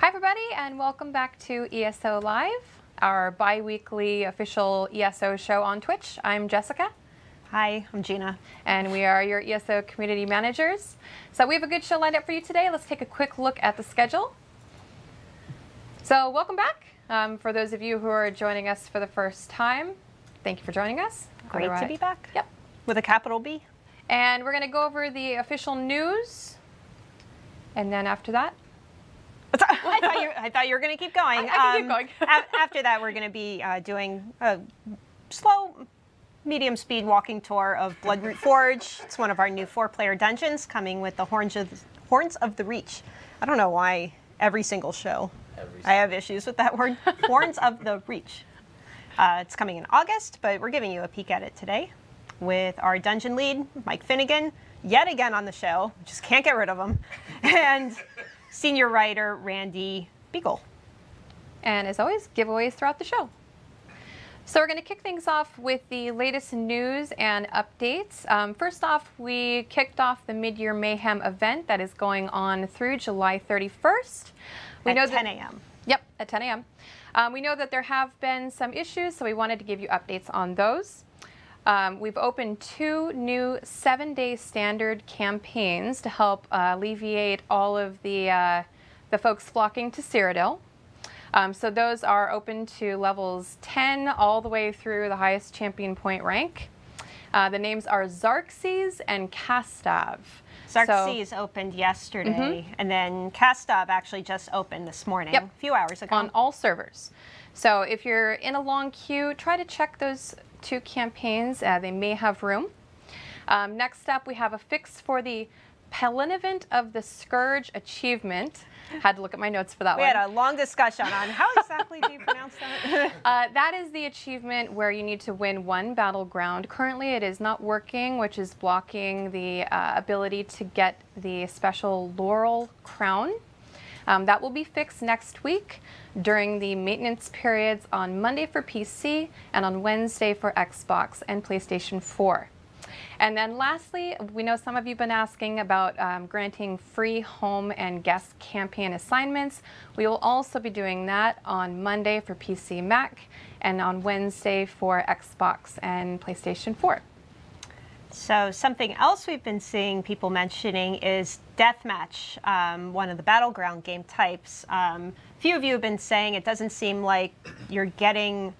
Hi everybody, and welcome back to ESO Live, our bi-weekly official ESO show on Twitch. I'm Jessica. Hi, I'm Gina. And we are your ESO community managers. So we have a good show lined up for you today. Let's take a quick look at the schedule. So welcome back. For those of you who are joining us for the first time, thank you for joining us. Great to be back. Yep. With a capital B. And we're going to go over the official news. And then after that, I thought you were going to keep going. I can keep going. After that, we're going to be doing a slow, medium speed walking tour of Bloodroot Forge. It's one of our new 4-player dungeons coming with the Horns of the Reach. I don't know why every single show I have issues with that word. Horns of the Reach. It's coming in August, but we're giving you a peek at it today with our dungeon lead, Mike Finnegan, yet again on the show. Just can't get rid of him. And senior writer, Randy Beagle. And as always, giveaways throughout the show. So we're going to kick things off with the latest news and updates. First off, we kicked off the Mid-Year Mayhem event that is going on through July 31st. We know 10 a.m. Yep, at 10 a.m. We know that there have been some issues, so we wanted to give you updates on those. We've opened 2 new 7-day standard campaigns to help alleviate all of the folks flocking to Cyrodiil. So those are open to levels 10 all the way through the highest champion point rank. The names are Xarxes and Kastav. Xarxes opened yesterday, and then Kastav actually just opened this morning, a few hours ago. On all servers. So if you're in a long queue, try to check those 2 campaigns. They may have room. Next up, we have a fix for the Pelinevent of the Scourge achievement. Had to look at my notes for that one. We had a long discussion on how exactly do you pronounce that? That is the achievement where you need to win 1 battleground. Currently, it is not working, which is blocking the ability to get the special Laurel Crown. That will be fixed next week during the maintenance periods on Monday for PC and on Wednesday for Xbox and PlayStation 4. And then lastly, we know some of you have been asking about granting free home and guest campaign assignments. We will also be doing that on Monday for PC, Mac, and on Wednesday for Xbox and PlayStation 4. So something else we've been seeing people mentioning is deathmatch, one of the battleground game types. Few of you have been saying it doesn't seem like you're getting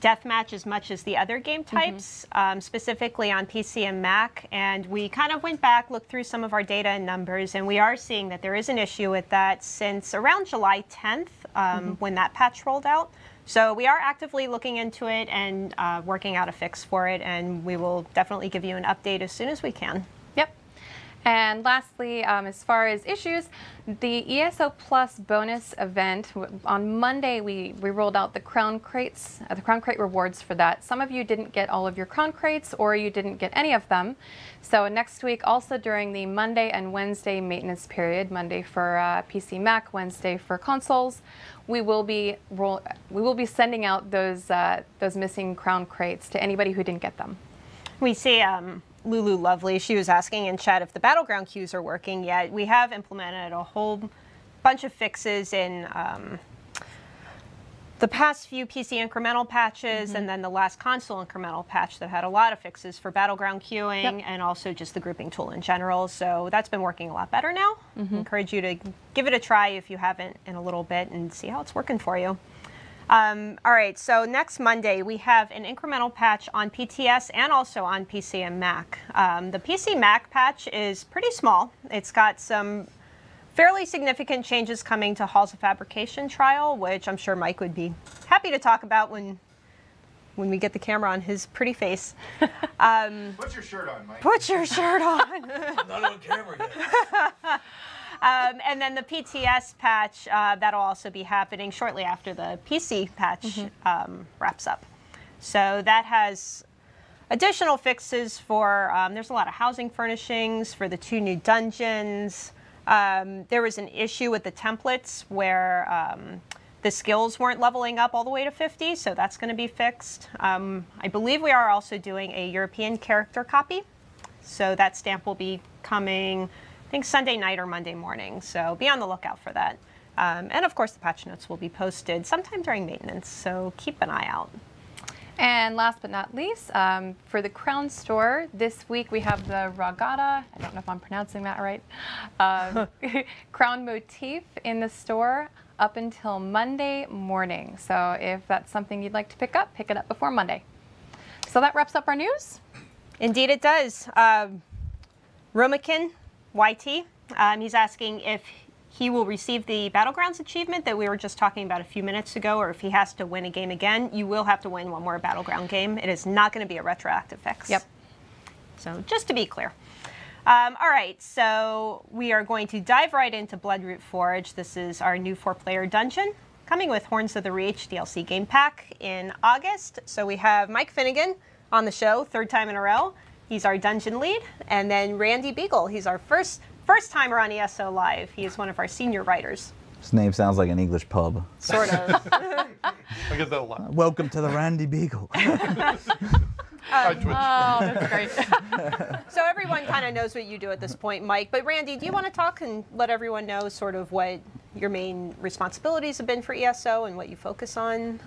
deathmatch as much as the other game types, specifically on PC and Mac. And we kind of went back, looked through some of our data and numbers, and we are seeing that there is an issue with that since around July 10th, when that patch rolled out. So we are actively looking into it and working out a fix for it, and we will definitely give you an update as soon as we can. Yep. And lastly, as far as issues, the ESO Plus bonus event, on Monday we rolled out the Crown Crates, the Crown Crate rewards for that. Some of you didn't get all of your Crown Crates, or you didn't get any of them. So next week, also during the Monday and Wednesday maintenance period, Monday for PC Mac, Wednesday for consoles, we will be sending out those missing Crown Crates to anybody who didn't get them. We see Lulu Lovely, she was asking in chat if the battleground queues are working yet. We have implemented a whole bunch of fixes in the past few PC incremental patches, and then the last console incremental patch that had a lot of fixes for battleground queuing and also just the grouping tool in general. So that's been working a lot better now. Encourage you to give it a try if you haven't in a little bit and see how it's working for you. All right, so next Monday we have an incremental patch on PTS and also on PC and Mac. The PC Mac patch is pretty small. It's got some fairly significant changes coming to Halls of Fabrication trial, which I'm sure Mike would be happy to talk about when we get the camera on his pretty face. Put your shirt on, Mike. Put your shirt on. I'm not on camera yet. And then the PTS patch, that'll also be happening shortly after the PC patch wraps up. So that has additional fixes for, there's a lot of housing furnishings for the 2 new dungeons. There was an issue with the templates where the skills weren't leveling up all the way to 50, so that's going to be fixed. I believe we are also doing a European character copy, so that stamp will be coming, I think, Sunday night or Monday morning, so be on the lookout for that. And of course, the patch notes will be posted sometime during maintenance, so keep an eye out. And last but not least, for the Crown store, this week we have the Ragata, I don't know if I'm pronouncing that right, Crown motif in the store up until Monday morning. So if that's something you'd like to pick it up before Monday. So that wraps up our news. Indeed it does. Romakin YT, he's asking if he will receive the Battlegrounds achievement that we were just talking about a few minutes ago, or if he has to win a game again. You will have to win one more Battleground game. It is not going to be a retroactive fix. Yep. So just to be clear. All right, so we are going to dive right into Bloodroot Forge. This is our new 4-player dungeon, coming with Horns of the Reach DLC game pack in August. So we have Mike Finnegan on the show, 3rd time in a row. He's our dungeon lead. And then Randy Beagle, he's our first timer on ESO Live. He is one of our senior writers. His name sounds like an English pub. Sort of. I get that a lot. Welcome to the Randy Beagle. Hi, Twitch. Oh, that's great. So everyone kind of knows what you do at this point, Mike. But Randy, do you want to talk and let everyone know sort of what your main responsibilities have been for ESO and what you focus on?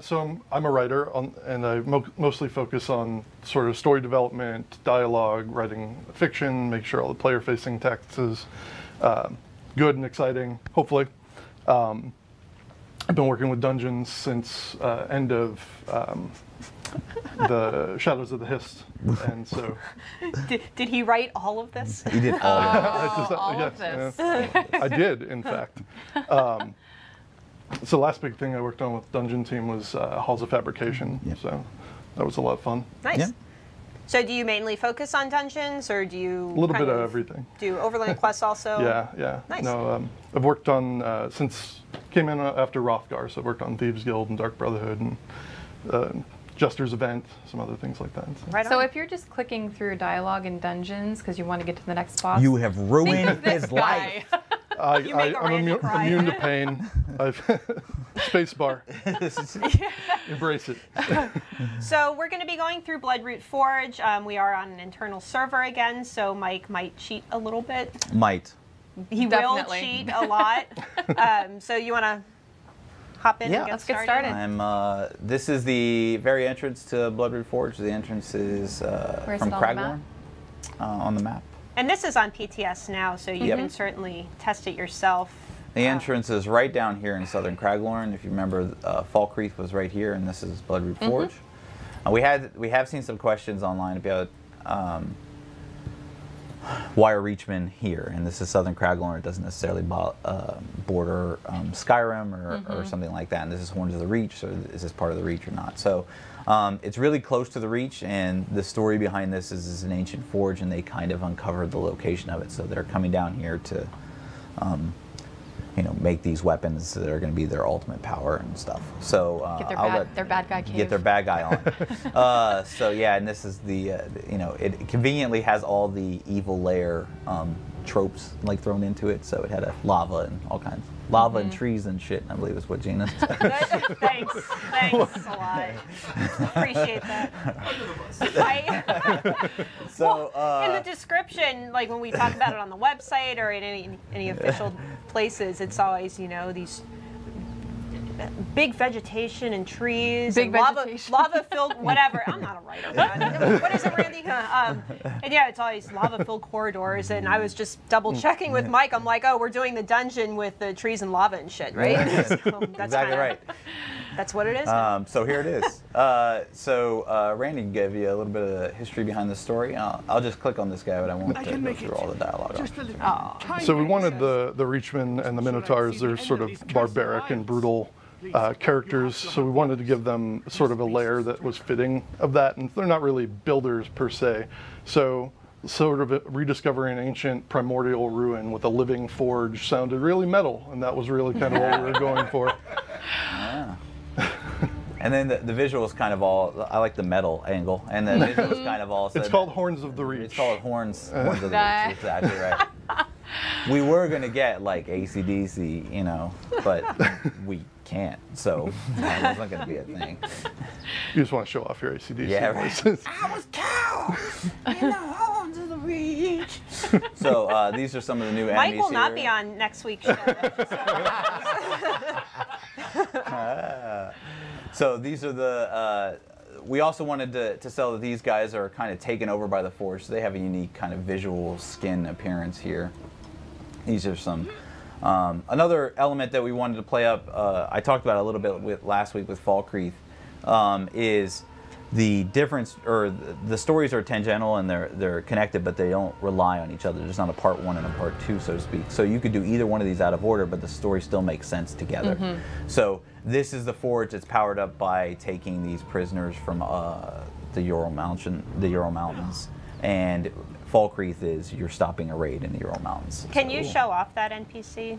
So I'm a writer, and I mostly focus on sort of story development, dialogue, writing fiction, make sure all the player-facing text is good and exciting, hopefully. I've been working with dungeons since end of the Shadows of the Hist, and so. Did he write all of this? He did all of it. All of this. I did, in fact. So the last big thing I worked on with Dungeon Team was Halls of Fabrication. Yep. So that was a lot of fun. Nice. Yeah. So do you mainly focus on dungeons, or do you A little kind bit of everything. do overland quests also? Yeah. Nice. No, I've worked on since came in after Rothgar, so I've worked on Thieves Guild and Dark Brotherhood and Jester's Event, some other things like that. So. Right So on. if you're just clicking through dialogue in dungeons because you want to get to the next boss, You have think ruined of this his guy. life. You make a I'm Randy cry. immune to pain. Spacebar. Embrace it. So we're going to be going through Bloodroot Forge. We are on an internal server again, so Mike might cheat a little bit. Might. He Definitely. will cheat a lot. So you want to hop in Yeah. and get Let's get started? started. This is the very entrance to Bloodroot Forge. The entrance is Where's from it on the Craglorn on the map. And this is on PTS now, so you can certainly test it yourself. The entrance is right down here in southern Craglorn. If you remember, Fall Creek was right here, and this is Bloodroot Forge. We have seen some questions online about why are Reachmen here, and this is southern Craglorn. It doesn't necessarily border Skyrim or something like that. And this is Horns of the Reach, so is this part of the Reach or not? So it's really close to the Reach, and the story behind this is an ancient forge, and they kind of uncovered the location of it. So they're coming down here to make these weapons that are going to be their ultimate power and stuff. So Get their bad guy cave. Get their bad guy on. So yeah, and this is the it conveniently has all the evil lair tropes like thrown into it. So it had a lava and all kinds, lava and trees and shit. I believe is what Gina said. Thanks a lot. Appreciate that. So in the description, like when we talk about it on the website or in any official places, it's always these big vegetation and trees, Big and vegetation. lava-filled whatever. I'm not a writer. Man. What is it, Randy? And yeah, it's always lava-filled corridors. And I was just double-checking with Mike. I'm like, oh, we're doing the dungeon with the trees and lava and shit, right? So that's exactly right. That's what it is. So here it is. Randy gave you a little bit of the history behind the story. I'll just click on this guy, but I won't go through all the dialogue. So we wanted the Reachmen and the Minotaurs. They're sort of barbaric and brutal characters, so we wanted to give them sort of a layer that was fitting of that, and they're not really builders per se. So sort of rediscovering an ancient primordial ruin with a living forge sounded really metal, and that was really kind of what we were going for. Yeah. And then the visual is kind of all, I like the metal angle, and the visual is kind of all. It's called Horns of the Reach. It's called Horns of the Reach, exactly right. We were going to get like AC/DC, but we can't, so that wasn't going to be a thing. You just want to show off your AC/DC Yeah, right. voices. I was cow in the Horns of the Reach. So these are some of the new Mike enemies will not here. be on next week's show. So these are the. We also wanted to sell that these guys are kind of taken over by the Forge. So they have a unique kind of visual skin appearance here. These are some. Another element that we wanted to play up, I talked about a little bit last week with Falkreath, is the difference, or the stories are tangential and they're connected, but they don't rely on each other. There's not a part 1 and a part 2, so to speak. So you could do either one of these out of order, but the story still makes sense together. So this is the Forge. It's powered up by taking these prisoners from the Ural Mountains, and Falkreath is you're stopping a raid in the Ural Mountains. Can you show off that NPC?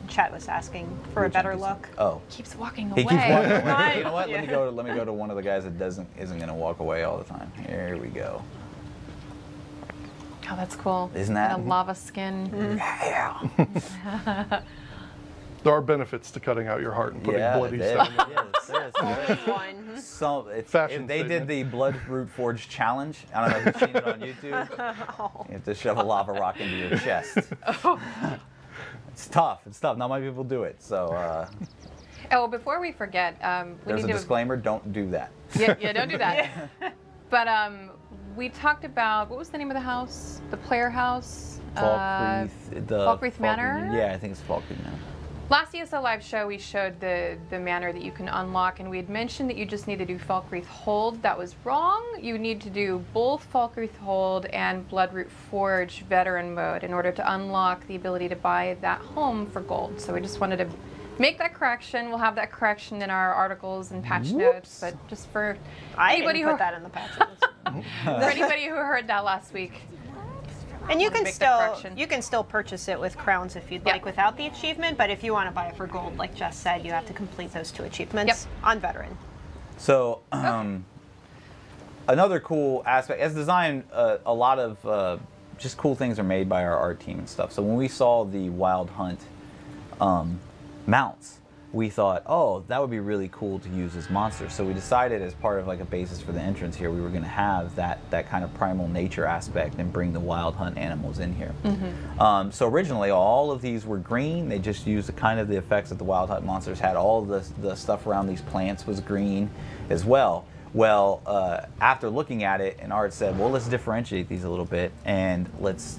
Chat was asking for a better look. Oh, Keeps walking away. he keeps walking away. Right. You know what? Yeah. Let me go to one of the guys that isn't going to walk away all the time. Here we go. Oh, that's cool. Isn't that- And a lava skin? Yeah. There are benefits to cutting out your heart and putting bloody stuff in it. One. So Fashion they did the Bloodroot Forge challenge. I don't know if you've seen it on YouTube. You have to shove a lava rock into your chest. It's tough. It's tough. Not many people do it. So Oh, before we forget, we there's need a to. disclaimer. Don't do that. Yeah, don't do that. But we talked about, what was the name of the house? The player house? Falkreath Manor? Yeah, I think it's Falkreath Manor. Last ESO Live show, we showed the manor that you can unlock, and we had mentioned that you just need to do Falkreath Hold. That was wrong. You need to do both Falkreath Hold and Bloodroot Forge Veteran Mode in order to unlock the ability to buy that home for gold. So we just wanted to make that correction. We'll have that correction in our articles and patch notes, but just for I anybody didn't who put that in the patch notes. for anybody who heard that last week. And you can Make the still correction. purchase it with crowns if you'd Yeah. like without the achievement, but if you want to buy it for gold, like Jess said, you have to complete those 2 achievements on veteran. So another cool aspect, as design, a lot of just cool things are made by our art team and stuff. So when we saw the Wild Hunt mounts, we thought, oh, that would be really cool to use as monsters. So we decided, as part of like a basis for the entrance here, we were going to have that kind of primal nature aspect and bring the Wild Hunt animals in here. So originally, all of these were green. They just used the effects that the Wild Hunt monsters had. All the stuff around these plants was green as well. Well, after looking at it, and Art said, well, let's differentiate these a little bit, and let's,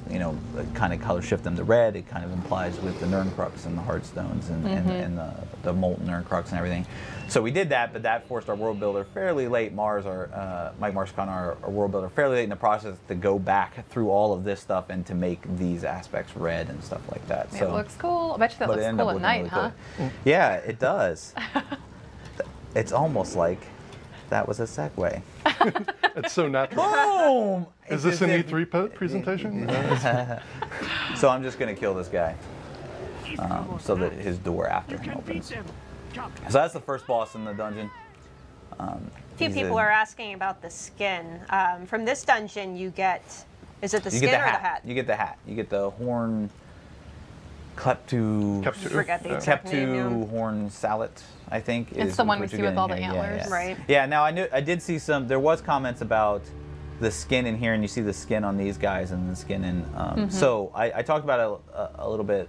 kind of color shift them to red. It kind of implies with the Nirncrux and the Heartstones and the molten Nirncrux and everything. So we did that, but that forced our world builder fairly late, Mike Marscon, our world builder, fairly late in the process to go back through all of this stuff and to make these aspects red and stuff like that. It looks cool. I bet you that but it looks ended cool up at looking night, really huh? cool. Yeah, it does. It's almost like that was a segue. It's so natural. Boom! Is this an E3 presentation? So I'm just going to kill this guy so that his door after him opens. So that's the first boss in the dungeon. A few people are asking about the skin. From this dungeon, you get, is it the skin or the hat? You get the hat. You get the horn Kleptu. Forget the exact name. Kleptu horn salet, I think. It's the one we see with all the antlers. Yeah. Right. Yeah, now I did see there was comments about the skin in here, and you see the skin on these guys and the skin in, so I talked about it a little bit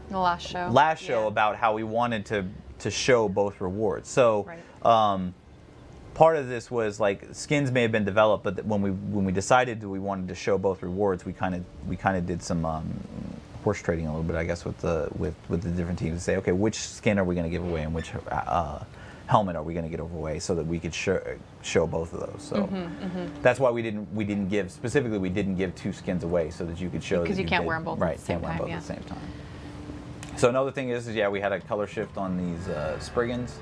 The last show. Yeah. About how we wanted to show both rewards. So Right. part of this was like skins may have been developed, but when we decided that we wanted to show both rewards, we kind of did some horse trading a little bit, I guess, with the different teams to say, okay, which skin are we going to give away and which helmet are we going to get away, so that we could show both of those. So that's why we didn't give 2 skins away, so that you could show because that you can't wear them both at the same time. at the same time. So another thing is we had a color shift on these Spriggans.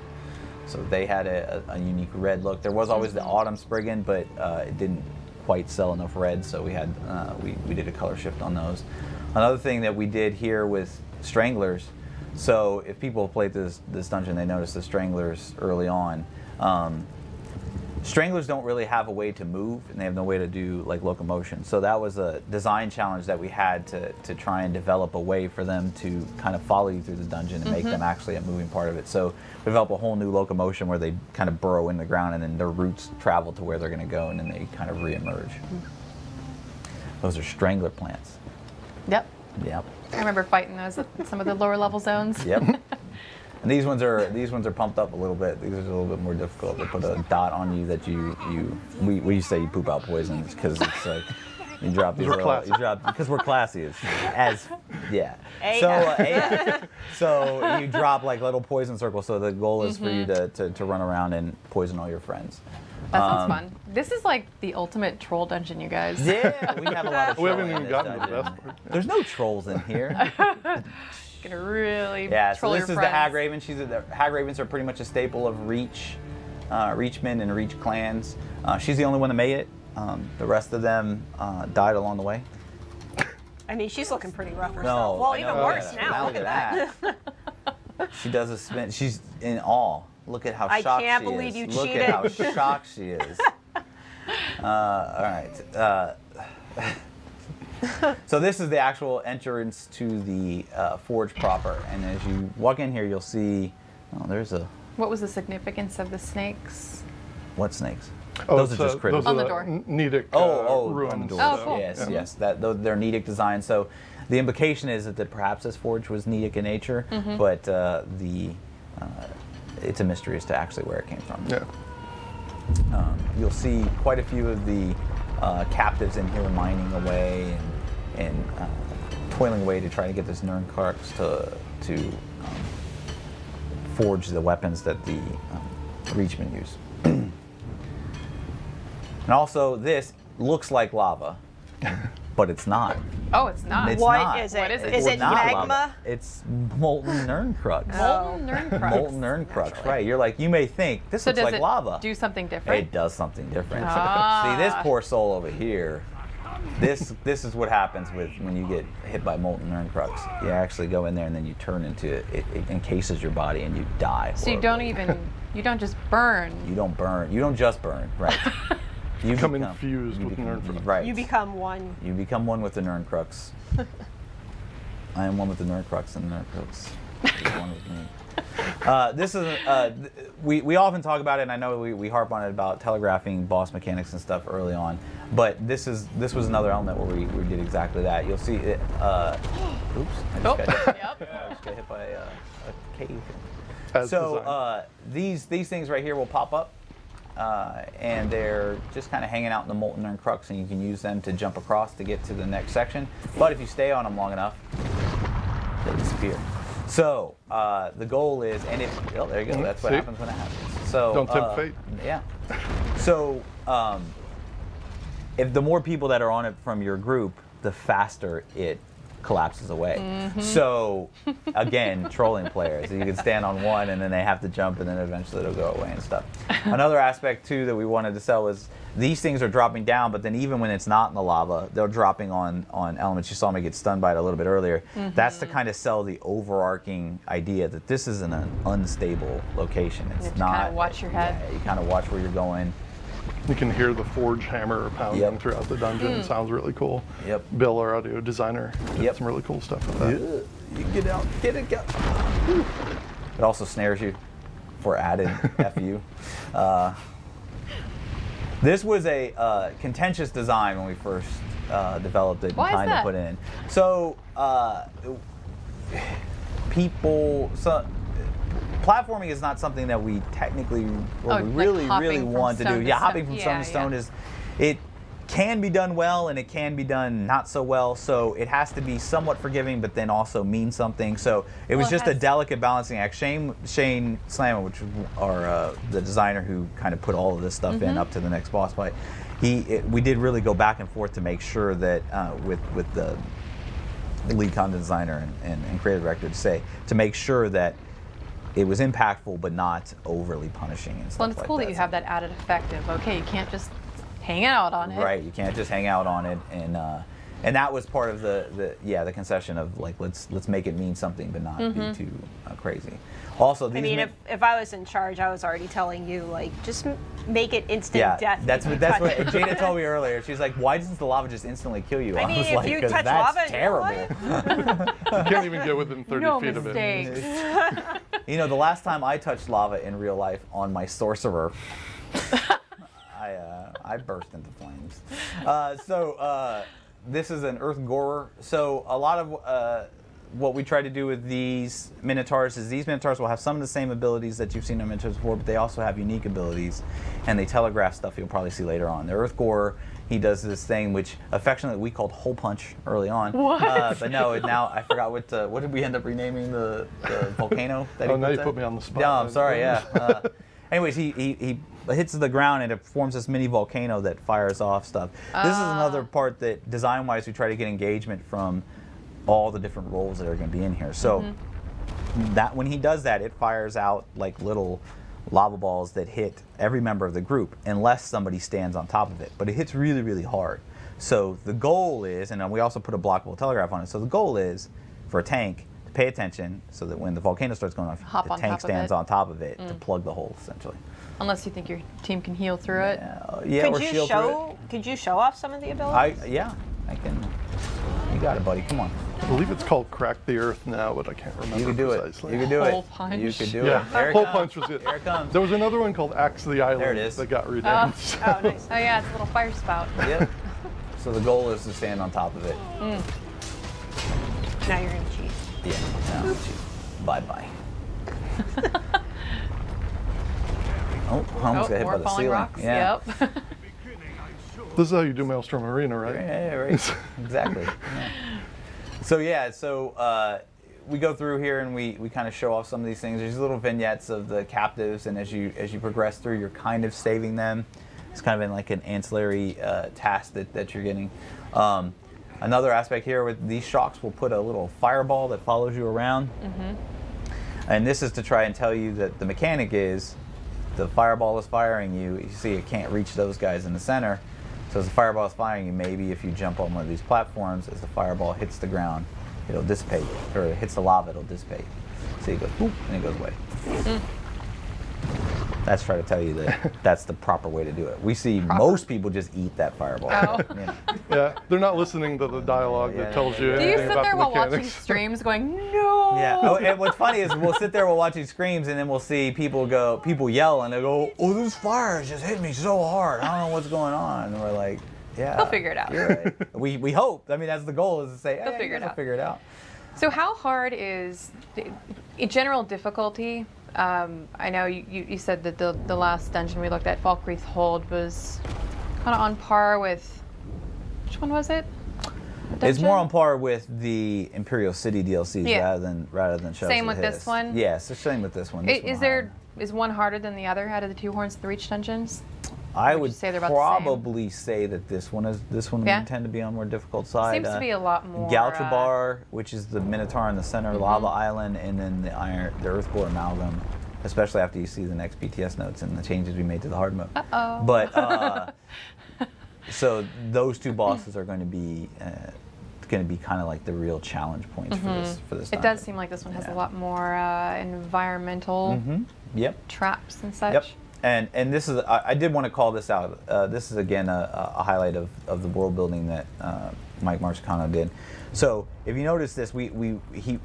So they had a unique red look. There was always the autumn Spriggan, but it didn't quite sell enough red, so we had we did a color shift on those. Another thing that we did here with Stranglers, so if people have played this dungeon, they noticed the Stranglers early on. Stranglers don't really have a way to move, and they have no way to do like locomotion. So that was a design challenge that we had to try and develop a way for them to kind of follow you through the dungeon and make them actually a moving part of it. So we developed a whole new locomotion where they kind of burrow in the ground, and then their roots travel to where they're going to go, and then they kind of re-emerge. Those are Strangler plants. Yep. Yep. I remember fighting those at some of the lower level zones. Yep. And these ones are pumped up a little bit. These are a little bit more difficult. They put a dot on you that we say you poop out poisons because it's like you drop these because we're classy as yeah. So you drop like little poison circles. So the goal is for you to run around and poison all your friends. That sounds fun. This is like the ultimate troll dungeon, you guys. Yeah, we have a lot of. We haven't trolling even in gotten to this the dungeon. best part. There's no trolls in here. Gonna really Yeah, so troll this your is the friends. Hag Raven. The Hag Ravens are pretty much a staple of Reach, Reachmen and Reach clans. She's the only one that made it. The rest of them died along the way. I mean, she's looking pretty rough herself. No, Well, I even know. worse Now now. look at that. She does a spin. She's in awe. Look at how I shocked can't she believe is. you Look cheated. at how shocked she is. All right. So this is the actual entrance to the forge proper, and as you walk in here, you'll see. Oh, there's a. What was the significance of the snakes? What snakes? Oh, Those are just critters. On the door. Nedic On the ruins. doors. Oh, cool. Yes, Yeah. yes. They're Nedic design. So the implication is that perhaps this forge was Nedic in nature, but it's a mystery as to actually where it came from. Yeah. You'll see quite a few of the captives in here mining away and toiling away to try to get this Nernkarks to forge the weapons that the Reachmen use. And also, this looks like lava, but it's not. Oh, it's not. It's What not. is it? What is it? Is It's it not magma? lava. It's molten Nernkrux. Molten Nernkrux. Molten Nernkrux, right. You're like, you may think, this So looks does like it lava. do something different? It does something different. Ah. See, this poor soul over here, this is what happens when you get hit by molten Nernkrux. You actually go in there and then you turn into, it encases your body and you die. So you horribly. you don't just burn. You don't burn. You don't just burn, right. You Become infused with Nernkrux. Right. You become one. You become one with the Nernkrux. I am one with the Nernkrux, and the Nernkrux is one with me. This is we often talk about it, and I know we harp on it about telegraphing boss mechanics and stuff early on. But this was another element where we did exactly that. You'll see it. Oops! I just got hit by a cave. As So these things right here will pop up. And they're just kind of hanging out in the molten Nernkrux, and you can use them to jump across to get to the next section. But if you stay on them long enough, they disappear. So the goal is, and if there you go, that's what See? happens when it happens. So Don't tempt fate. Yeah. So if the more people that are on it from your group, the faster it collapses away. So again, trolling players. You can stand on one and then they have to jump and then eventually it'll go away and stuff. Another aspect too that we wanted to sell was these things are dropping down, but then even when it's not in the lava, they're dropping on elements. You saw me get stunned by it a little bit earlier. That's to kind of sell the overarching idea that this is an unstable location. It's have to not. kind of watch your head. Yeah, you kind of watch where you're going. You can hear the forge hammer pounding Yep. throughout the dungeon. It sounds really cool. Yep. Bill, our audio designer, did Yep. some really cool stuff with that. You get out, get it, go. It also snares you for added FU. This was a contentious design when we first developed it Why is and kind of that? put in. So platforming is not something that we technically, or Oh, we like really hopping from want to do. stone to Yeah, stone. hopping from stone Yeah, to stone yeah. is, it can be done well and it can be done not so well. So it has to be somewhat forgiving, but then also mean something. So it was Well, it just a has- delicate balancing act. Shane Slammer, which are the designer who kind of put all of this stuff in up to the next boss fight, we did really go back and forth to make sure that with the lead content designer and creative director to make sure that it was impactful but not overly punishing and stuff Well, and it's like cool that you have that added effect of, okay, you can't just hang out on it. Right, you can't just hang out on it, and that was part of the concession of like let's make it mean something but not be too crazy. Also, these I mean, if I was in charge, I was already telling you, like, just make it instant death. that's if you what touch it. Jada told me earlier. She's like, why doesn't the lava just instantly kill you? I mean, was if like, you 'cause touch that's lava, terrible. You can't even get within 30 No feet of it. mistakes. You know, the last time I touched lava in real life on my sorcerer, I burst into flames. this is an Earth Gorer. So a lot of what we try to do with these Minotaurs is these Minotaurs will have some of the same abilities that you've seen in Minotaurs before, but they also have unique abilities, and they telegraph stuff you'll probably see later on. The Earth Gorer, he does this thing which affectionately we called Hole Punch early on. What? But no, now I forgot what did we end up renaming the volcano? That Oh, now you put me on the spot. No, I'm sorry. Yeah. Anyways, he hits the ground and it forms this mini volcano that fires off stuff. This is another part that design-wise we try to get engagement from all the different roles that are going to be in here. So that when he does that, it fires out like little lava balls that hit every member of the group unless somebody stands on top of it. But it hits really, really hard. So the goal is, and we also put a blockable telegraph on it, so the goal is for a tank to pay attention so that when the volcano starts going off, the tank stands on top of it to plug the hole, essentially. Unless you think your team can heal through it. Yeah, Could you show off some of the abilities? Yeah, I can. You got it, buddy. Come on. I believe it's called Crack the Earth now, but I can't remember You can do precisely. it. You can do it. Hole Punch. You can do Yeah, it. There it Hole comes. Punch was it. There it comes. There was another one called Axe the Island There it is. that got renamed. Oh, nice. Oh yeah, it's a little fire spout. Yep. So the goal is to stand on top of it. Now you're going to cheat. Yeah. No, bye-bye. Oh, I almost got hit more by the falling ceiling. rocks. Yeah. Yep. This is how you do Maelstrom Arena, right? Yeah, right. Exactly. Yeah. So we go through here and we kind of show off some of these things. There's little vignettes of the captives, and as you progress through, you're kind of saving them. It's kind of in like an ancillary task that you're getting. Another aspect here with these shocks, we'll put a little fireball that follows you around. And this is to try and tell you that the mechanic is the fireball is firing you. You see it can't reach those guys in the center. So as the fireball is firing you, maybe if you jump on one of these platforms, as the fireball hits the ground, it'll dissipate, or it hits the lava, it'll dissipate. So you go, boop, and it goes away. That's trying to tell you that that's the proper way to do it. We see most people just eat that fireball. Oh. You know. Yeah, they're not listening to the dialogue that tells you Do you anything sit about there the while watching mechanics. streams going, no? Yeah. Oh, and what's funny is we'll sit there, we'll watch these screams, and then we'll see people yell, and they go, "Oh, this fire just hit me so hard. I don't know what's going on." And we're like, "Yeah, They'll figure it out." You're right. We hope. I mean, that's the goal, is to say, They'll figure it out. Figure it out. So how hard is in general difficulty? I know you said that the last dungeon we looked at, Falkreath Hold, was kind of on par with, which one was it? It's more on par with the Imperial City DLCs Yeah. rather than Shadows Same of with the this Hiss. one? Yes, the same with this one. This one Is one harder than the other out of the two Horns of the Reach dungeons? I would you would say they're about the same? probably say that this one Yeah? would tend to be on more difficult side. Seems to be a lot more. Galtrabar, which is the Minotaur in the center, Lava Island, and then the Earthcore Amalgam, especially after you see the next BTS notes and the changes we made to the hard mode. Uh-oh. But so those two bosses are going to be kind of like the real challenge points for this. It does seem like this one has a lot more environmental Yep. traps and such. Yep. And this is, I did want to call this out. This is again a highlight of the world building that Mike Marcicano did. So if you notice this, we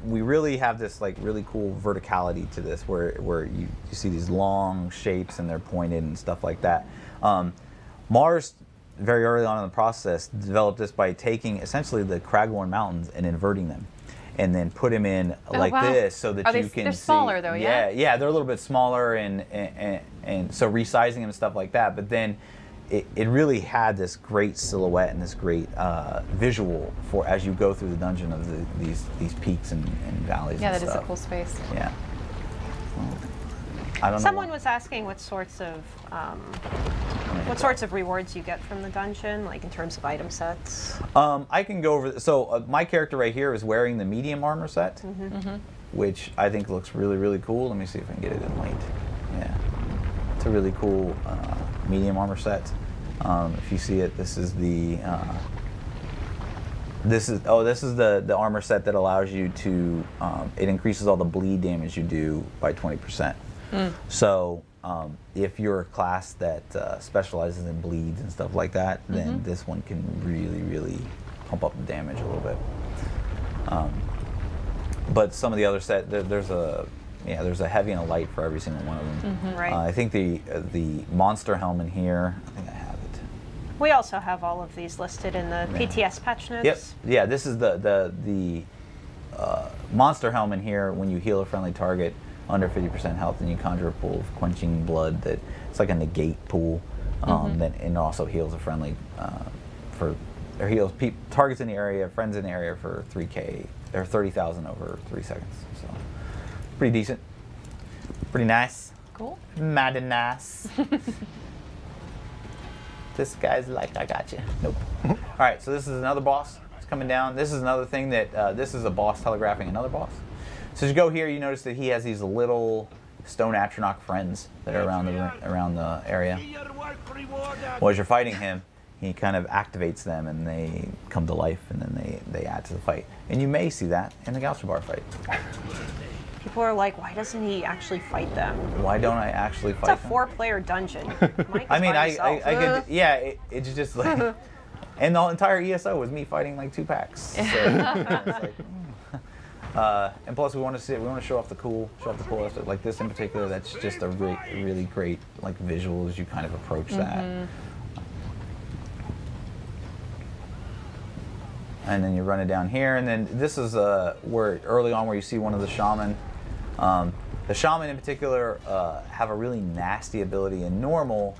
really have this like really cool verticality to this, where you see these long shapes and they're pointed and stuff like that. Mars, very early on in the process, developed this by taking essentially the Cragorn Mountains and inverting them, and then put them in like this, so that you can they're see. smaller though, yeah? Yeah, they're a little bit smaller, and so resizing them and stuff like that. But then it really had this great silhouette and this great visual for as you go through the dungeon of these peaks and valleys. Yeah, and that is stuff. a cool space. Yeah. I don't know. Someone was asking what sorts of rewards you get from the dungeon, like in terms of item sets. I can go over. So my character right here is wearing the medium armor set, which I think looks really, really cool. Let me see if I can get it in light. Yeah, it's a really cool medium armor set. If you see it, this is the the armor set that allows you to it increases all the bleed damage you do by 20%. So if you're a class that specializes in bleeds and stuff like that, then this one can really, really pump up the damage a little bit. But some of the other set, there's a heavy and a light for every single one of them. Right. I think the monster helm in here, I think I have it. We also have all of these listed in the PTS patch notes. Yep. Yeah, this is the monster helm in here. When you heal a friendly target under 50% health, and you conjure a pool of quenching blood that it's like a negate pool. That and also heals a friendly or heals targets in the area, friends in the area for 3K or 30,000 over 3 seconds. So pretty decent, pretty nice. Cool. Mad and nice. This guy's like, I got you. Nope. All right, so this is another boss. It's coming down. This is another thing that this is a boss telegraphing another boss. So as you go here, you notice that he has these little stone atronach friends that are around the area. Well, as you're fighting him, he kind of activates them, and they come to life, and then they add to the fight. And you may see that in the Galchabar fight. People are like, why doesn't he actually fight them? Why don't I actually fight It's a them? 4-player dungeon. Mike I mean, is by I himself. could, yeah, it's just like, and the entire ESO was me fighting like 2 packs. So, it's like, and plus we want to show off the cool aspect. Like this in particular, that's just a really great like visual as you kind of approach that. And then you run it down here, and then this is where early on where you see one of the shaman. The shaman in particular have a really nasty ability. In normal,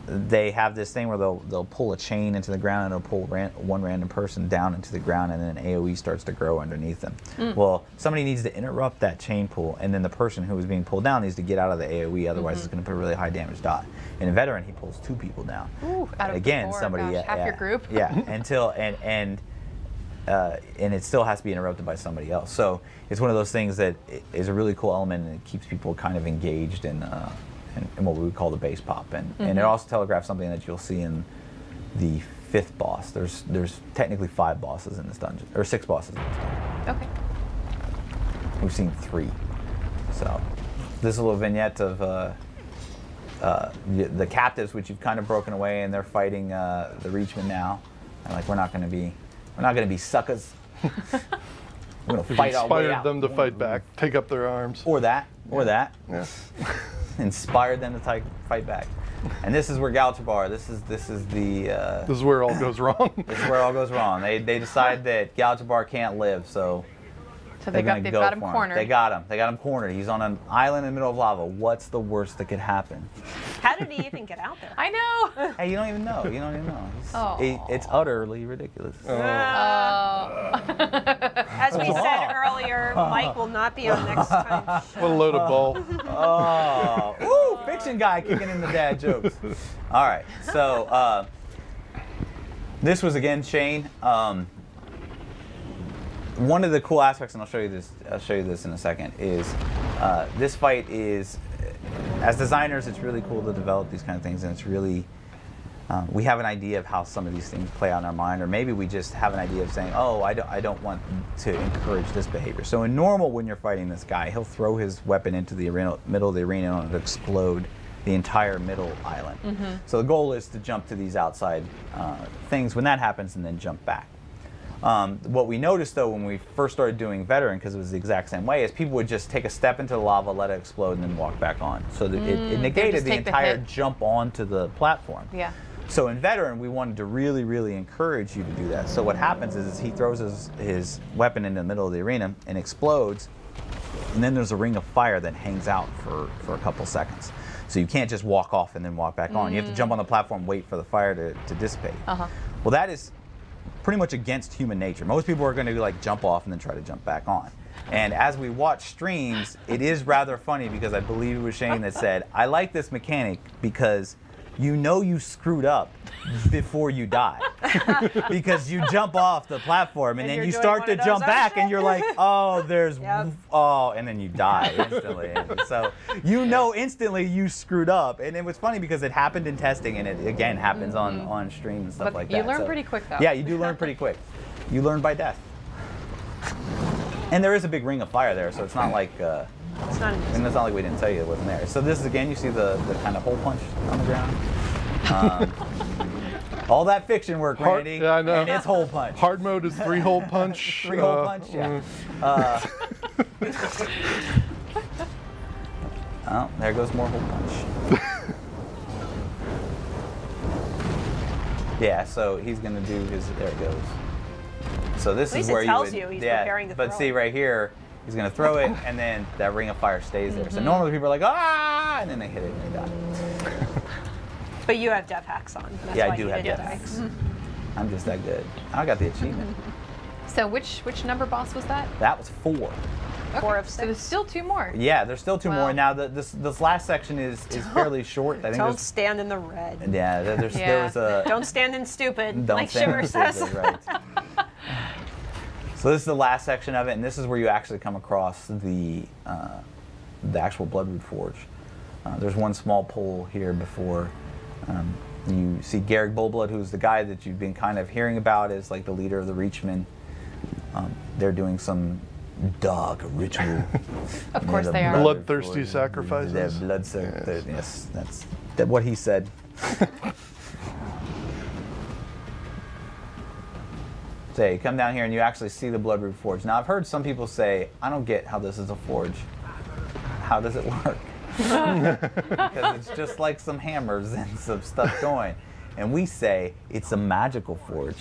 they have this thing where they'll pull a chain into the ground, and they'll pull one random person down into the ground, and then AoE starts to grow underneath them. Well, somebody needs to interrupt that chain pull, and then the person who is being pulled down needs to get out of the AoE, otherwise it's going to put a really high damage dot. In a veteran, he pulls 2 people down. Ooh, out of again, 4, somebody gosh, half your group. Yeah, until and it still has to be interrupted by somebody else. So it's one of those things that is a really cool element, and it keeps people kind of engaged in what we would call the base pop. And it also telegraphs something that you'll see in the 5th boss. There's technically 5 bosses in this dungeon, or 6 bosses in this dungeon. Okay. We've seen 3. So this is a little vignette of the captives, which you've kind of broken away, and they're fighting the Reachmen now. And like, we're not going to be suckers. We're going to fight our way out. Inspired them to fight back, take up their arms. Or that. Yeah. Inspired them to fight back. And this is where Galchabar. This is the. This is where it all goes wrong. This is where it all goes wrong. They decide that Galchabar can't live, so. So they've got him cornered. They got him. They got him cornered. He's on an island in the middle of lava. What's the worst that could happen? How did he even get out there? I know. Hey, you don't even know. You don't even know. Oh. It's utterly ridiculous. As we said earlier, Mike will not be on next time. What a load of bull. Oh, woo! Fiction guy kicking in the dad jokes. All right, so this was again Shane. One of the cool aspects, and I'll show you this in a second, is this fight is, as designers, it's really cool to develop these kind of things, and it's really, we have an idea of how some of these things play out in our mind, or maybe we just have an idea of saying, oh, I don't want to encourage this behavior. So in normal, when you're fighting this guy, he'll throw his weapon into the middle of the arena and it'll explode the entire middle island. So the goal is to jump to these outside things when that happens, and then jump back. What we noticed, though, when we first started doing veteran, because it was the exact same way, is people would just take a step into the lava, let it explode, and then walk back on. So that it negated the entire jump onto the platform. Yeah. So in veteran, we wanted to really, really encourage you to do that. So what happens is he throws his weapon into the middle of the arena and explodes, and then there's a ring of fire that hangs out for a couple seconds. So you can't just walk off and then walk back on. You have to jump on the platform, wait for the fire to dissipate. Well, that is pretty much against human nature. Most people are going to like jump off and then try to jump back on. And as we watch streams, it is rather funny, because I believe it was Shane that said, I like this mechanic because you know you screwed up before you die. Because you jump off the platform and then you start to jump back and you're like, oh, and then you die instantly. And so you know instantly you screwed up. And it was funny because it happened in testing, and it again happens on stream and stuff like that. You learn pretty quick, though. Yeah, you do learn pretty quick. You learn by death. And there is a big ring of fire there, so it's not like It's not and it's not like we didn't tell you it wasn't there. So this is, again, you see the kind of hole punch on the ground. All that fiction work, Randy. Yeah, I know. And it's hole punch. Hard mode is 3-hole punch. 3-hole punch, yeah. Oh, there goes more hole punch. Yeah, so he's gonna do his, there it goes. So this At least is where it tells you would, he's yeah, preparing to but throw see it. right here, he's gonna throw it, and then that ring of fire stays there. So normally people are like, ah, and then they hit it and they die. But you have death hacks on. That's Yeah, why I do you have did death it. hacks. I'm just that good. I got the achievement. So which number boss was that? That was 4. Okay. 4 of So there's 6. still 2 more. Yeah, there's still 2 more. Wow. Now this last section is fairly short. I think Don't there's, stand in the red. yeah, there Yeah. was a Don't stand in stupid, Don't like stand Shimmer in says. stupid, right. So this is the last section of it, and this is where you actually come across the actual Bloodroot Forge. There's one small pull here before you see Garrick Bullblood, who's the guy that you've been kind of hearing about as like the leader of the Reachmen. They're doing some dark ritual. Of course they are. Bloodthirsty sacrifices. They're yes, that's what he said. So you come down here and you actually see the Bloodroot Forge. Now I've heard some people say, I don't get how this is a forge. How does it work? Because it's just like some hammers and some stuff going. And we say it's a magical forge.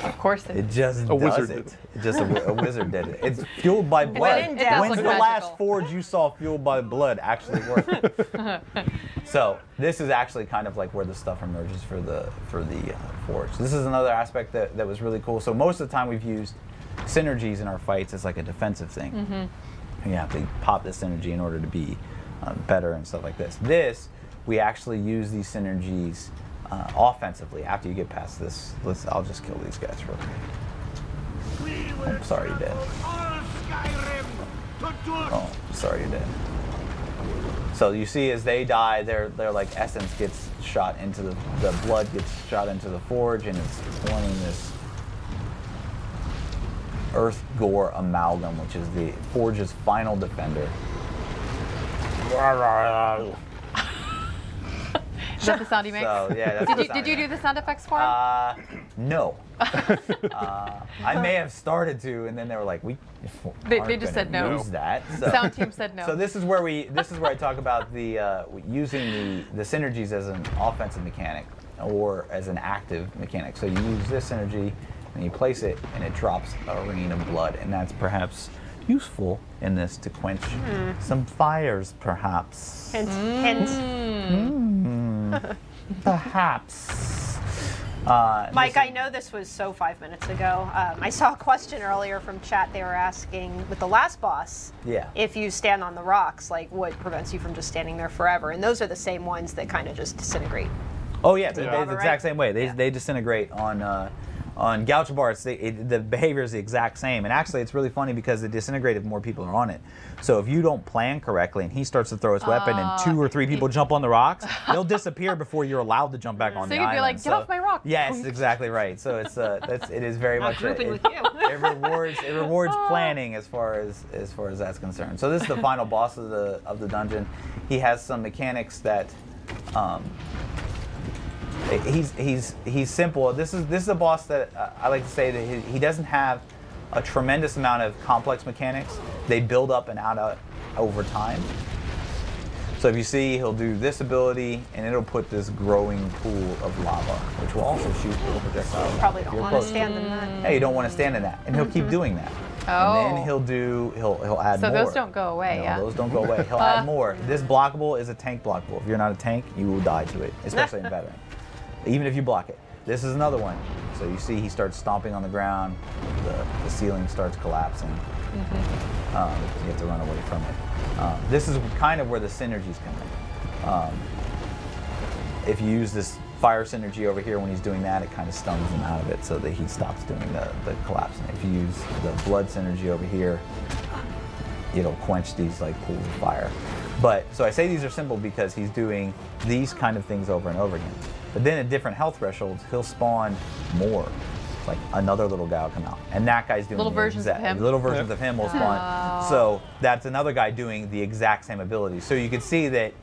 Of course it It is. just A does wizard it. did it. It just a wizard did it. It's fueled by blood. in depth. When's It the does look last magical. forge you saw fueled by blood actually work? So this is actually kind of like where the stuff emerges for the forge. This is another aspect that was really cool. So most of the time we've used synergies in our fights as like a defensive thing. You have to pop this synergy in order to be better and stuff like this. We actually use these synergies offensively. After you get past this, I'll just kill these guys real quick. I'm sorry you're dead. Oh, sorry you're dead. So you see as they die, their like essence gets shot into the blood gets shot into the forge, and it's forming this earth gore amalgam, which is the forge's final defender. Is that the sound he makes? So yeah, that's the sound Did you he do the sound effects for him? No. I may have started to, and then they were like, "We." They aren't just gonna said no. Use that. So, Sound team said no. So this is where I talk about the using the synergies as an offensive mechanic or as an active mechanic. So you use this synergy and you place it, and it drops a rain of blood, and that's perhaps useful in this to quench some fires, perhaps. Hint, hint. Perhaps. Mike, I know this was so 5 minutes ago. I saw a question earlier from chat. They were asking, with the last boss, Yeah. if you stand on the rocks, like what prevents you from just standing there forever? And those are the same ones that kind of just disintegrate. Oh yeah, Take the over, exact right? same way. They disintegrate on Goucher Bar. The behavior is the exact same, and actually it's really funny because they disintegrate if more people are on it. So if you don't plan correctly and he starts to throw his weapon and 2 or 3 people jump on the rocks, they'll disappear before you're allowed to jump back on So the you'd be island. like, "Get off my rock." Yes, exactly right. So it is very much grouping with you. it rewards planning as far as that's concerned. So this is the final boss of the dungeon. He has some mechanics that. He's simple. This is a boss that I like to say that he doesn't have a tremendous amount of complex mechanics. They build up and out over time. So if you see, he'll do this ability, and it'll put this growing pool of lava, which will also shoot little projectiles. Probably don't You're want to close. stand in that. Hey, you don't want to stand in that, and he'll keep doing that. Oh. And then he'll add So more. those don't go away, No, yeah? those don't go away. He'll add more. This blockable is a tank blockable. If you're not a tank, you will die to it, especially in veteran. Even if you block it. This is another one. So you see he starts stomping on the ground, the ceiling starts collapsing. You have to run away from it. This is kind of where the synergies come in. If you use this fire synergy over here when he's doing that, it kind of stuns him out of it so that he stops doing the collapsing. If you use the blood synergy over here, it'll quench these like pools of fire. But so I say these are simple because he's doing these kind of things over and over again. But then at different health thresholds, he'll spawn more. Like another little guy will come out, and that guy's doing Little the versions of him? Little versions of him will spawn. So that's another guy doing the exact same ability. So you can see that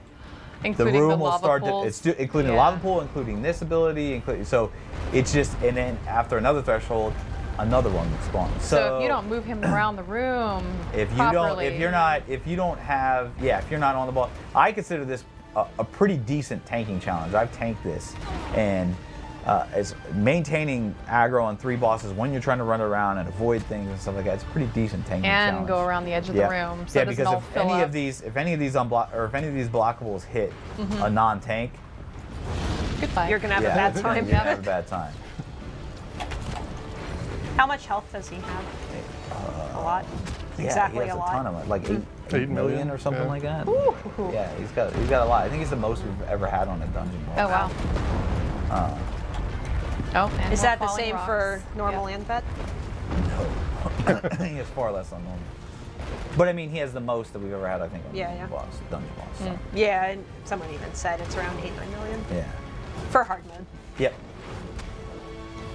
Including the room the will lava start pools. to, including the lava pool, including this ability, so it's just, and then after another threshold, another one will spawn. So if you don't move him around the room if you properly, if you're not on the ball, I consider this a pretty decent tanking challenge. I've tanked this, and it's maintaining aggro on 3 bosses when you're trying to run around and avoid things and stuff like that. It's a pretty decent tanking challenge. And go around the edge of the room, so it doesn't because all if fill any up. of these blockables hit a non-tank, Goodbye. You're gonna have a bad time. You're gonna have a bad time. How much health does he have? A lot. Exactly he has a a lot. ton of it, like 8 8 million or something like that. Ooh. Yeah, he's got a lot. I think he's the most we've ever had on a dungeon boss. Oh wow. Oh, and Is more that the falling same rocks. for normal Yeah. and vet? No. He has far less on normal. But I mean, he has the most that we've ever had, I think, on Yeah. dungeon boss. So. Yeah, and someone even said it's around 8-9 million Yeah. for hard mode. Yep.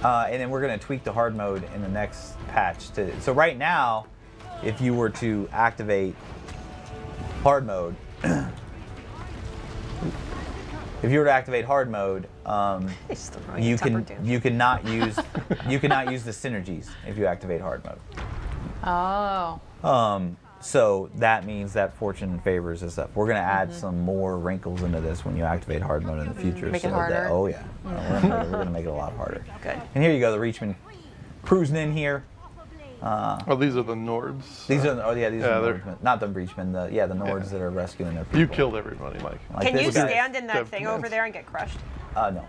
And then we're going to tweak the hard mode in the next patch. So right now, if you were to activate hard mode, He's throwing you a temper can tantrum. cannot use the synergies if you activate hard mode. Oh. So that means that fortune favors us up. We're going to add some more wrinkles into this when you activate hard mode in the future. Make it so harder. That, oh yeah, we're going to make it a lot harder. Good. And here you go, the Reachman cruising in here. Oh, these are the Nords. These are these Yeah, are they're- Nordsmen, not the Breachmen. The Nords that are rescuing their people. You killed everybody, Mike. Like Can you this guy. stand in that Dev thing commands. over there and get crushed? No.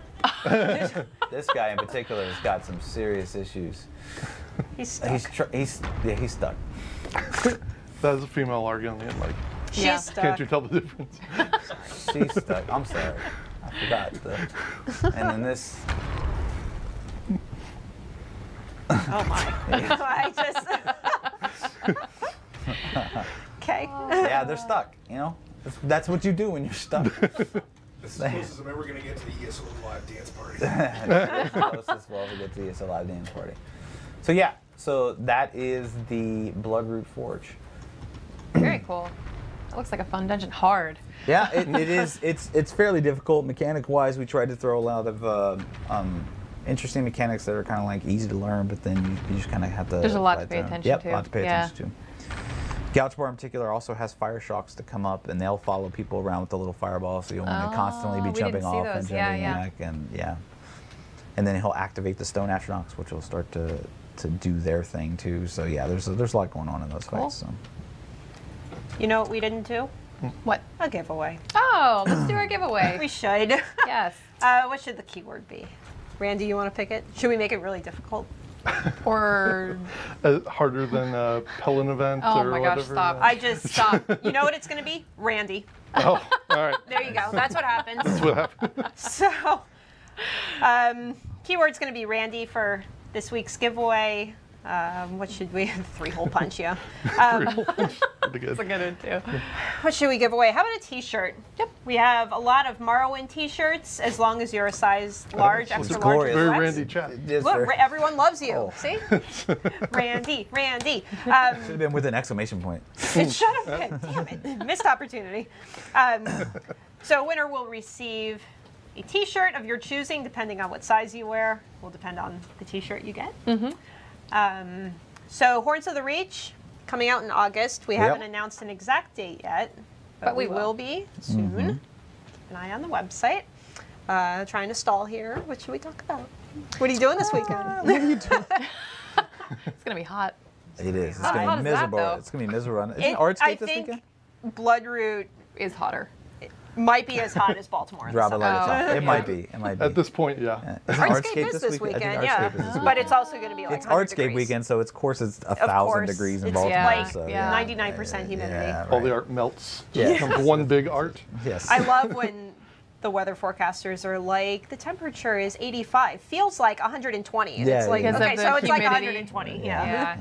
This guy in particular has got some serious issues. He's stuck. He's stuck. That is a female Argonian, Mike. She's Yeah. stuck. Can't you tell the difference? She's stuck. I'm sorry. I forgot. And then this. Oh my. I just. Okay. Yeah, they're stuck. You know, that's what you do when you're stuck. This is as close as I'm ever going to get to the ESO live dance party. That's the closest we'll ever get to the ESO live dance party. So yeah, so that is the Bloodroot Forge. Very cool. That looks like a fun dungeon. Hard. Yeah, it is. It's fairly difficult mechanic-wise. We tried to throw a lot of interesting mechanics that are kind of like easy to learn, but then you just kind of have to. There's a lot to fight pay them. attention Yep, to. a lot to pay Yeah. attention to. Gouch Bar in particular also has fire shocks to come up, and they'll follow people around with the little fireballs, so you'll want to constantly be we jumping didn't see off those. and Yeah, jumping yeah. back, and yeah. And then he'll activate the Stone Astronauts, which will start to do their thing too. So yeah, there's a lot going on in those Cool. fights. So. You know what we didn't do? What? A giveaway. Oh, let's do our giveaway. We should. Yes. What should the keyword be? Randy, you want to pick it? Should we make it really difficult? Or Harder than a Pellin event Oh or my gosh, whatever. stop. I just stop. You know what it's going to be? Randy. Oh, all right. There you go. That's what happens. That's what happened. So, keyword's going to be Randy for this week's giveaway. What should we? 3-hole punch, yeah. Pretty good. it's a good one too. What should we give away? How about a T-shirt? Yep. We have a lot of Morrowind T-shirts, as long as you're a size large, extra large. glorious. or Very less. Randy chat. Yes, Look, sir. everyone loves you. Oh. See? Randy. Should have been with an exclamation point. It should have been. Damn it. Missed opportunity. So a winner will receive a T-shirt of your choosing, depending on what size you wear. Will depend on the T-shirt you get. So Horns of the Reach, coming out in August. We haven't announced an exact date yet, but we will be soon. Keep an eye on the website. Trying to stall here. What should we talk about? What are you doing this weekend? It's gonna be hot. It is. It's Not gonna hot be as that, miserable. though. It's gonna be miserable. Isn't I Artscape this think weekend? Bloodroot Is hotter. might be as hot as Baltimore. Drop a this light summer. at top. It Yeah. might be. It might be. At this point, yeah. Isn't Artscape is this week? I think weekend, Artscape yeah. is this weekend. But it's also going to be like It's 100 Artscape degrees. weekend, so of course it's Of 1,000 course. degrees in It's Baltimore. like so, 99% humidity. Yeah, All the right. art melts. Yeah. Becomes one big art. Yes. I love when the weather forecasters are like, the temperature is 85, feels like 120. And Yeah, it's like, yeah. Because of okay, the so it's like humidity. 120. Yeah,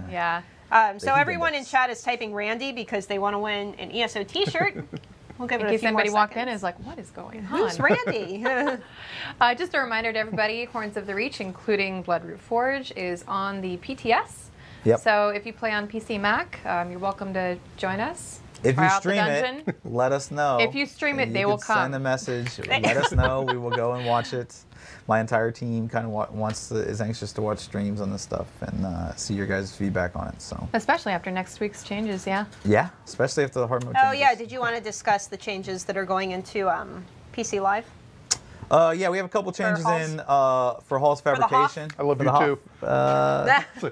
yeah. So The everyone in humidity. chat is typing Randy because they want to win an ESO t-shirt. We'll give In it a case few more anybody walked in and seconds. is like, what is going on? Who's Randy? Just a reminder to everybody, Horns of the Reach, including Bloodroot Forge, is on the PTS. Yep. So if you play on PC Mac, you're welcome to join us. If Try you out the stream dungeon. it, let us know. If you stream it, You they will can come. Send a message. Let us know. We will go and watch it. My entire team kind of is anxious to watch streams on this stuff and see your guys' feedback on it. So Especially after next week's changes, yeah. yeah, especially after the hard mode. Oh, yeah. changes. Did you want to discuss the changes that are going into PC Live? Yeah, we have a couple changes Halls. in for Hall's the Hoff? fabrication. I love For you the too.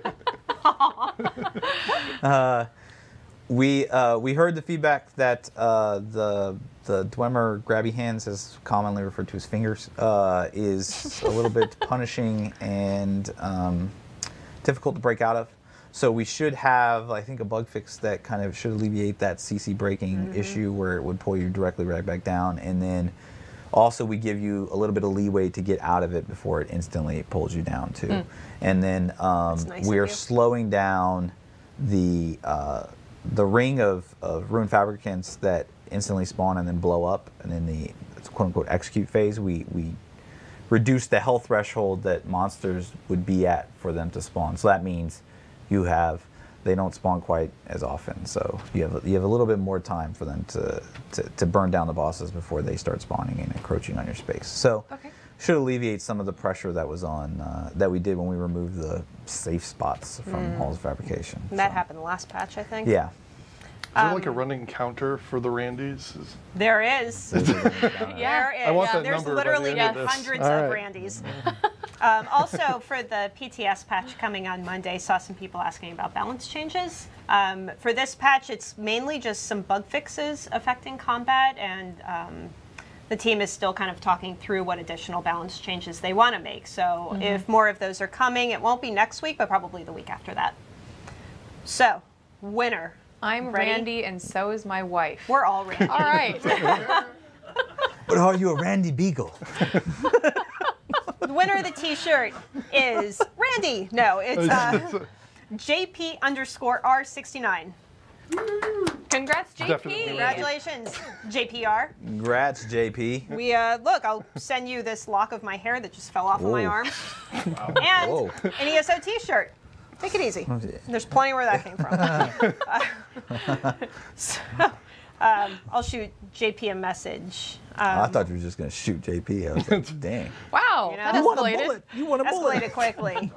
We heard the feedback that the Dwemer grabby hands, as commonly referred to as fingers, is a little bit punishing and difficult to break out of. So we should have, I think, a bug fix that kind of should alleviate that CC breaking issue where it would pull you directly right back down. And then also we give you a little bit of leeway to get out of it before it instantly pulls you down too. And then nice we are of you. slowing down the ring of ruined fabricants that instantly spawn and then blow up. And in the quote-unquote execute phase, we reduce the health threshold that monsters would be at for them to spawn. So that means they don't spawn quite as often, so you have a little bit more time for them to burn down the bosses before they start spawning and encroaching on your space. So should alleviate some of the pressure that was on that we did when we removed the safe spots from Hall's fabrication. And that happened the last patch, I think. Yeah. Is there like a running counter for the Randys? There is. There is. I want that There's number by the literally end of this. hundreds All of right. Randys. Also, for the PTS patch coming on Monday, saw some people asking about balance changes. For this patch, it's mainly just some bug fixes affecting combat, and the team is still kind of talking through what additional balance changes they want to make. So if more of those are coming, it won't be next week, but probably the week after that. So, winner. I'm Ready? Randy, and so is my wife. We're all Randy. All right. But are you a Randy Beagle? The winner of the t-shirt is Randy. No, it's JP_R69. Congrats, JP. Definitely. Congratulations, JPR. Congrats, JP. We look, I'll send you this lock of my hair that just fell off of my Whoa. arm, and Whoa. an ESO t-shirt. Take it easy. There's plenty where that came from. I'll shoot JP a message. I thought you were just going to shoot JP. I was like, dang. Wow, You know? that You want a escalated. bullet. You want a bullet. Escalated quickly.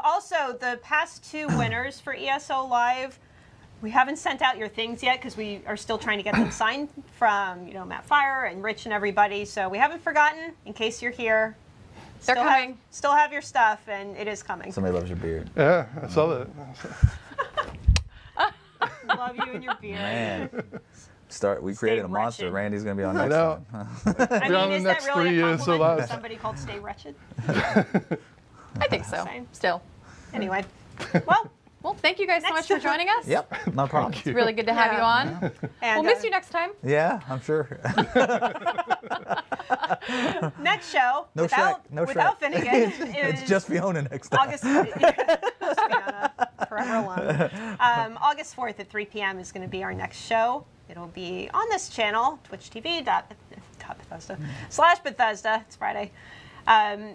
Also, the past two winners for ESO Live, we haven't sent out your things yet because we are still trying to get them signed from, Matt Fire and Rich and everybody. So we haven't forgotten. In case you're here, They're coming. Still have your stuff, and it is coming. Somebody loves your beard. Yeah, I saw that. Love you and your beard. Man. We created a monster. wretched. Randy's going to be on I next know. time. I Be on mean, the is next that really 3 a years, so compliment for last. somebody called Stay Wretched? I think so. Same. Still. Anyway, well, Well, thank you guys so much for joining us. Yep, no problem. It's really good to have you on. and We'll miss you next time. Yeah, I'm sure. next show No without Shrek, no without Shrek. Finnegan It's is just Fiona next time. August. Just Fiona, forever alone. August 4th at 3 p.m. is going to be our next show. It'll be on this channel, twitchtv.bethesda/Bethesda. It's Friday.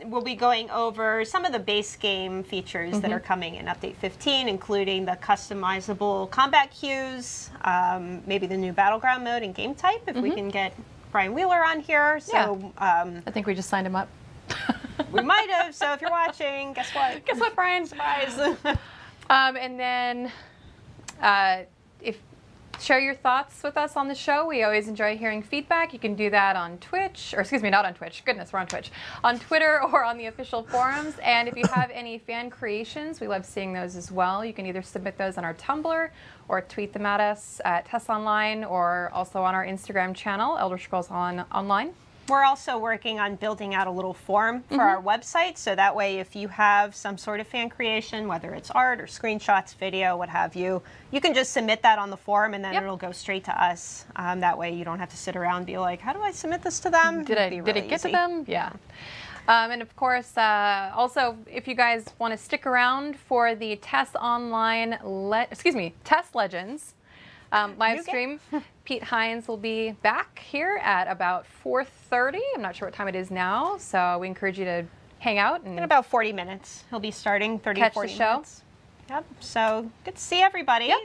We'll be going over some of the base game features that are coming in Update 15, including the customizable combat queues, maybe the new Battleground mode and game type, if we can get Brian Wheeler on here. So I think we just signed him up. we might have. So if you're watching, guess what? Guess what, Brian? Surprise. And then share your thoughts with us on the show. We always enjoy hearing feedback. You can do that on Twitch, or excuse me, not on Twitch. Goodness, we're on Twitch. On Twitter or on the official forums. And if you have any fan creations, we love seeing those as well. You can either submit those on our Tumblr or tweet them at us at Tess Online, or also on our Instagram channel, Elder Scrolls Online. We're also working on building out a little form for our website, so that way if you have some sort of fan creation, whether it's art or screenshots, video, what have you, you can just submit that on the forum and then it'll go straight to us. That way you don't have to sit around and be like, how do I submit this to them? Did it get to them? Yeah. And of course, also, if you guys want to stick around for the Tess Online, Tess Legends live stream, Pete Hines will be back here at about 4:30. I'm not sure what time it is now, so we encourage you to hang out and In about 40 minutes. He'll be starting 30 Catch to 40 the show. minutes. Yep. So good to see everybody. Yep.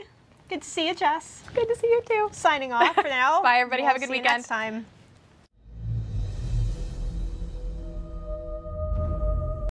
Good to see you, Jess. good to see you too. Signing off for now. Bye, everybody. Have a We'll good see you weekend. next time.